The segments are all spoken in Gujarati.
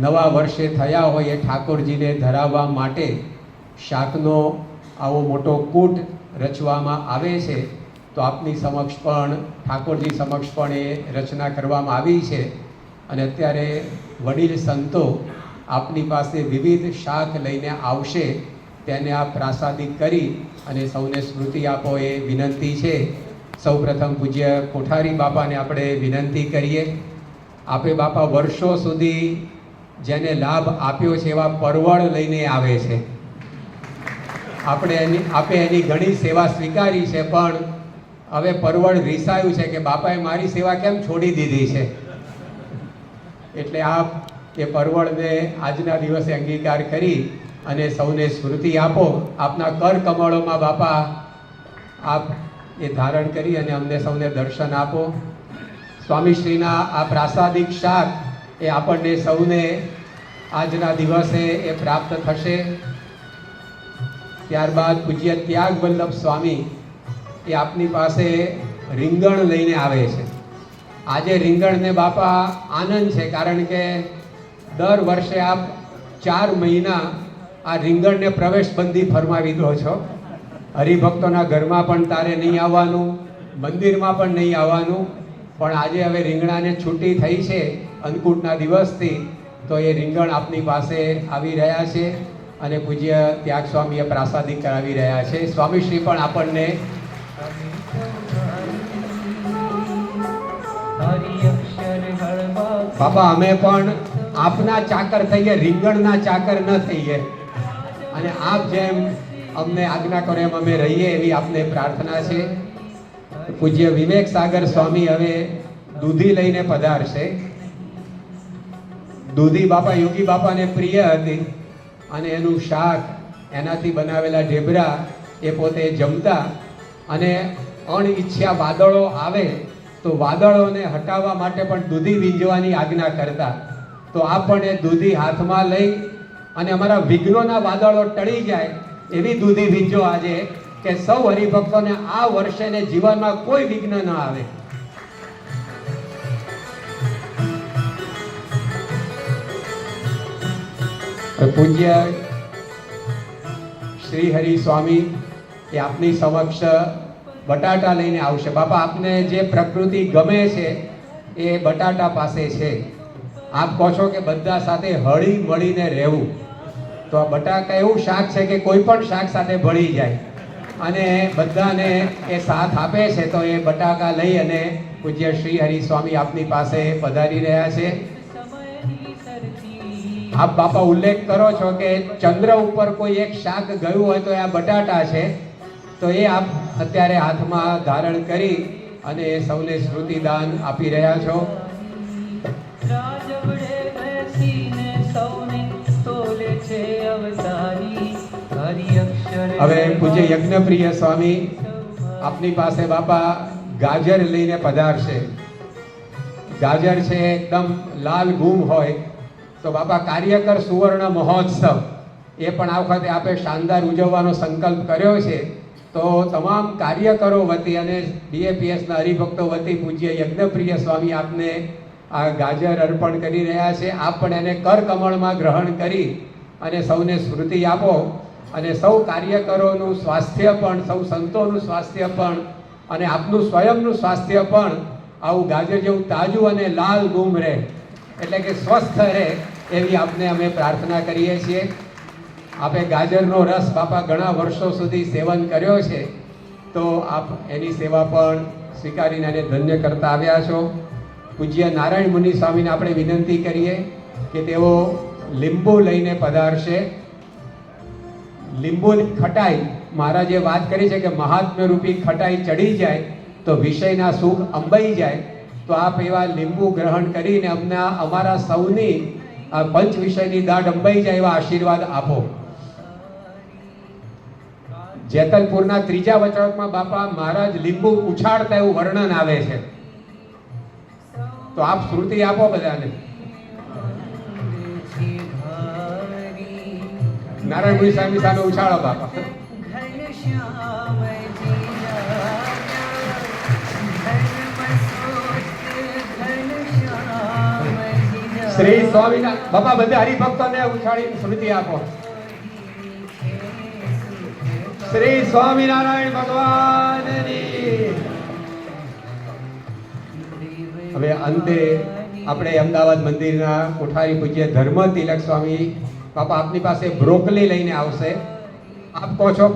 નવા વર્ષે થયા હોય એ ઠાકોરજીને ધરાવવા માટે શાકનો આવો મોટો કૂટ રચવામાં આવે છે. તો આપની સમક્ષ પણ ઠાકોરજી સમક્ષ પણ એ રચના કરવામાં આવી છે. અને અત્યારે વડીલ સંતો આપની પાસે વિવિધ શાક લઈને આવશે, તેને આપ પ્રાસાદિક કરી અને સૌને સ્મૃતિ આપો એ વિનંતી છે. સૌપ્રથમ પૂજ્ય કોઠારી બાપાને આપણે વિનંતી કરીએ. આપે બાપા વર્ષો સુધી જેને લાભ આપ્યો છે એવા પરવળ લઈને આવે છે. આપે એની ઘણી સેવા સ્વીકારી છે, પણ હવે પરવળ રીસાયું છે કે બાપાએ મારી સેવા કેમ છોડી દીધી છે. એટલે આપ એ પરવળને આજના દિવસે અંગીકાર કરી અને સૌને સ્મૃતિ આપો. આપના કર કમળોમાં બાપા આપ એ ધારણ કરી અને અમને સૌને દર્શન આપો. સ્વામીશ્રીના આ પ્રાસાદિક શાક એ આપણને સૌને આજના દિવસે એ પ્રાપ્ત થશે. ત્યારબાદ પૂજ્ય ત્યાગ વલ્લભ સ્વામી એ આપની પાસે રીંગણ લઈને આવે છે. આજે રીંગણને બાપા આનંદ છે, કારણ કે દર વર્ષે આપ 4 મહિના આ રીંગણને પ્રવેશબંધી ફરમાવી દો છો. હરિભક્તોના ઘરમાં પણ તારે નહીં આવવાનું, મંદિરમાં પણ નહીં આવવાનું. પણ આજે હવે રીંગણાને છૂટી થઈ છે અન્નકૂટના દિવસથી, તો એ રીંગણ આપની પાસે આવી રહ્યા છે અને પૂજ્ય ત્યાગ સ્વામીએ પ્રાસાદિક કરાવી રહ્યા છે. સ્વામીશ્રી પણ આપણને બાપા અમે પણ આપના ચાકર થઈએ, રીંગણના ચાકર ન થઈએ, અને આપ જેમ અમને આજ્ઞા કરો એમ અમે રહીએ એવી આપને પ્રાર્થના છે. પૂજ્ય વિવેક સાગર સ્વામી હવે દૂધી લઈને પધારશે. દૂધી બાપા યોગી બાપાને પ્રિય હતી અને એનું શાક, એનાથી બનાવેલા ઢેબરા એ પોતે જમતા. અને અણઈચ્છ્યા વાદળો આવે તો વાદળોને હટાવવા માટે પણ દૂધી વીંજવાની આજ્ઞા કરતા. તો આપ પણ એ દૂધી હાથમાં લઈ અને અમારા વિઘ્નોના વાદળો ટળી જાય એવી દૂધી વીંજો આજે, કે સૌ હરિભક્તોને આ વર્ષે ને જીવનમાં કોઈ વિઘ્ન ન આવે. પૂજ્ય શ્રી હરિ સ્વામી એ આપની સમક્ષ બટાટા લઈને આવશે. બાપા આપને જે પ્રકૃતિ ગમે છે એ બટાટા પાસે છે. આપ કહો છો કે બધા સાથે હળી મળીને રહેવું, તો આ બટાકા એવું શાક છે કે કોઈ પણ શાક સાથે ભળી જાય અને બધાને એ સાથ આપે છે. તો એ બટાકા લઈ અને પૂજ્ય શ્રી હરિ સ્વામી આપની પાસે પધારી રહ્યા છે. આપ બાપા ઉલ્લેખ કરો છો કે ચંદ્ર ઉપર કોઈ એક શાક ગયું હોય તો આ બટાટા છે. તો એ આપ અત્યારે હાથમાં ધારણ કરી અને સૌને સ્મૃતિદાન આપી રહ્યા છો. હવે પૂજ્ય યજ્ઞપ્રિય સ્વામી આપની પાસે બાપા ગાજર લઈને પધારશે. ગાજર છે એકદમ લાલ ગુમ હોય, તો બાપા કાર્યકર સુવર્ણ મહોત્સવ એ પણ આ વખતે આપે શાનદાર ઉજવવાનો સંકલ્પ કર્યો છે. તો તમામ કાર્યકરો વતી અને બીએપીએસના હરિભક્તો વતી પૂજ્ય યજ્ઞપ્રિય સ્વામી આપને આ ગાજર અર્પણ કરી રહ્યા છે. આપ પણ એને કર કમળમાં ગ્રહણ કરી અને સૌને સ્મૃતિ આપો. અને સૌ કાર્યકરોનું સ્વાસ્થ્ય પણ, સૌ સંતોનું સ્વાસ્થ્ય પણ અને આપનું સ્વયંનું સ્વાસ્થ્ય પણ આવું ગાજર જેવું તાજું અને લાલ ગુમ રહે, એટલે કે સ્વસ્થ રહે એવી આપને અમે પ્રાર્થના કરીએ છીએ. આપે ગાજરનો રસ બાપા ઘણા વર્ષો સુધી સેવન કર્યો છે, તો આપ એની સેવા પણ સ્વીકારીને એને ધન્ય કરતા આવ્યા છો. પૂજ્ય નારાયણ મુનિ સ્વામીને આપણે વિનંતી કરીએ કે તેઓ લીંબુ લઈને પધારશે. લીંબુની ખટાઈ, મહારાજે વાત કરી છે કે મહાત્મ્ય રૂપી ખટાઈ ચડી જાય તો વિષયના સુખ અંબાઈ જાય. તો આપ એવા લીંબુ ગ્રહણ કરીને અમને અમારા સૌની આ પંચ વિષયની દાઢ અંબાઈ જાય એવા આશીર્વાદ આપો. જેતલપુરના ત્રીજા વચરામાં બાપા મહારાજ લીંબુ ઉછાળતા એવું વર્ણન આવે છે. તો આપ શ્રુતિ આપો બધાને. નારાયણ મુનિ સ્વામી સામે ઉછાળો બાપા. શ્રી સ્વામિનારાયણ. બાપા બધા હરિભક્તોને ઉછાળીને સ્મૃતિ આપો. શ્રી સ્વામિનારાયણ ભગવાનની. હવે અંતે આપણે અમદાવાદ મંદિરના કોઠારી પૂજ્ય ધર્મ તિલક સ્વામી બાપા આપની પાસે બ્રોકલી લઈને આવશે. આપ કહો છો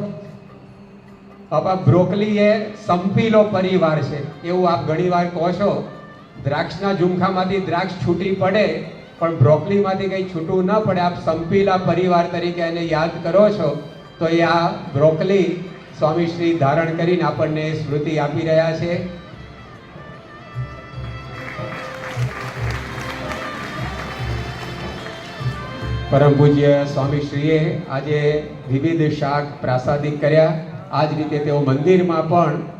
બાપા બ્રોકલી એ સંપીલો પરિવાર છે એવું આપ ઘણીવાર કહો છો. દ્રાક્ષના ઝુમખામાંથી દ્રાક્ષ છૂટી પડે પણ બ્રોકલીમાંથી કંઈ છૂટું ન પડે. આપ સંપીલા પરિવાર તરીકે એને યાદ કરો છો તો એ આ બ્રોકલી સ્વામી શ્રી ધારણ કરીને આપણને સ્મૃતિ આપી રહ્યા છે. પરમ પૂજ્ય સ્વામીશ્રીએ આજે વિવિધ શાક પ્રાસાદિક કર્યા. આ જ રીતે તેઓ મંદિરમાં પણ